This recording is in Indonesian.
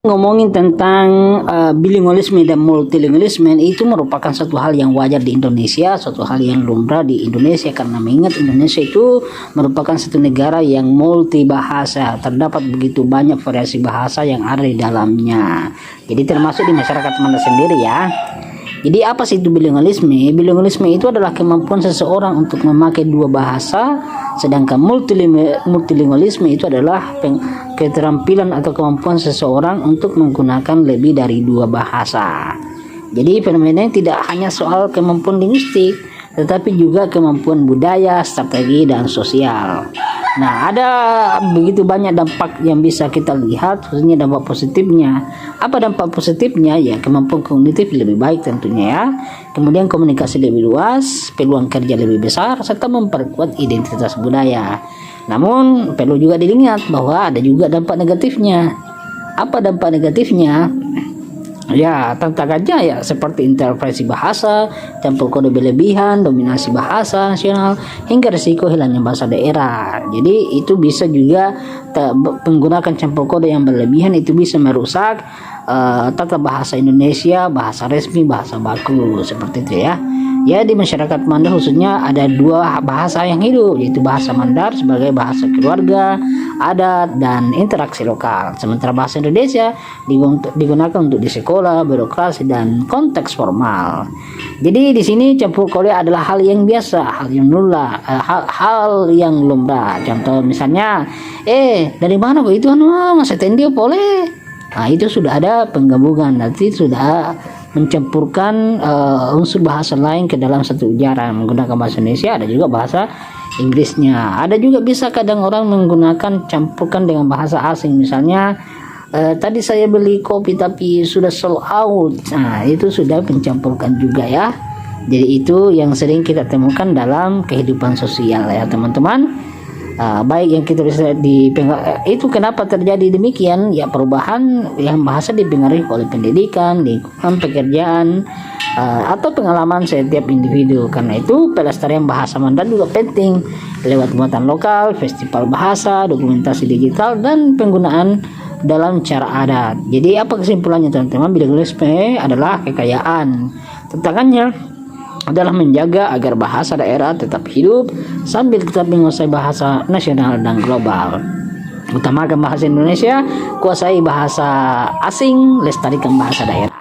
Ngomongin tentang bilingualisme dan multilingualisme, itu merupakan satu hal yang wajar di Indonesia, suatu hal yang lumrah di Indonesia, karena mengingat Indonesia itu merupakan satu negara yang multi bahasa, terdapat begitu banyak variasi bahasa yang ada di dalamnya. Jadi termasuk di masyarakat Manda sendiri ya. Jadi apa sih itu bilingualisme? Bilingualisme itu adalah kemampuan seseorang untuk memakai dua bahasa, sedangkan multilingualisme itu adalah keterampilan atau kemampuan seseorang untuk menggunakan lebih dari dua bahasa. Jadi fenomena tidak hanya soal kemampuan linguistik, tetapi juga kemampuan budaya, strategi, dan sosial. Nah, ada begitu banyak dampak yang bisa kita lihat, khususnya dampak positifnya. Apa dampak positifnya? Ya, kemampuan kognitif lebih baik tentunya ya. Kemudian komunikasi lebih luas, peluang kerja lebih besar, serta memperkuat identitas budaya. Namun, perlu juga diingat bahwa ada juga dampak negatifnya. Apa dampak negatifnya? Ya, tantangannya ya seperti intervensi bahasa, campur kode berlebihan, dominasi bahasa nasional, hingga risiko hilangnya bahasa daerah. Jadi itu bisa juga menggunakan campur kode yang berlebihan itu bisa merusak tata bahasa Indonesia, bahasa resmi, bahasa baku, seperti itu ya. Ya, di masyarakat Mandar khususnya ada dua bahasa yang hidup, yaitu bahasa Mandar sebagai bahasa keluarga, adat, dan interaksi lokal. Sementara bahasa Indonesia digunakan untuk di sekolah, birokrasi, dan konteks formal. Jadi di sini campur kode adalah hal yang biasa, hal yang lumrah. Contoh misalnya, dari mana kok itu masa tendio boleh? Nah, itu sudah ada penggabungan, nanti sudah mencampurkan unsur bahasa lain ke dalam satu ujaran menggunakan bahasa Indonesia, ada juga bahasa Inggrisnya. Ada juga bisa kadang orang menggunakan campurkan dengan bahasa asing, misalnya tadi saya beli kopi tapi sudah sold out. Nah, itu sudah mencampurkan juga ya. Jadi itu yang sering kita temukan dalam kehidupan sosial ya teman-teman. Baik yang kita bisa itu kenapa terjadi demikian ya, perubahan yang bahasa dipengaruhi oleh pendidikan, lingkungan pekerjaan, atau pengalaman setiap individu. Karena itu pelestarian bahasa Mandar juga penting lewat muatan lokal, festival bahasa, dokumentasi digital, dan penggunaan dalam cara adat. Jadi apa kesimpulannya teman-teman? Bilingualisme adalah kekayaan. Tantangannya adalah menjaga agar bahasa daerah tetap hidup sambil tetap menguasai bahasa nasional dan global. Utamakan bahasa Indonesia, kuasai bahasa asing, lestarikan bahasa daerah.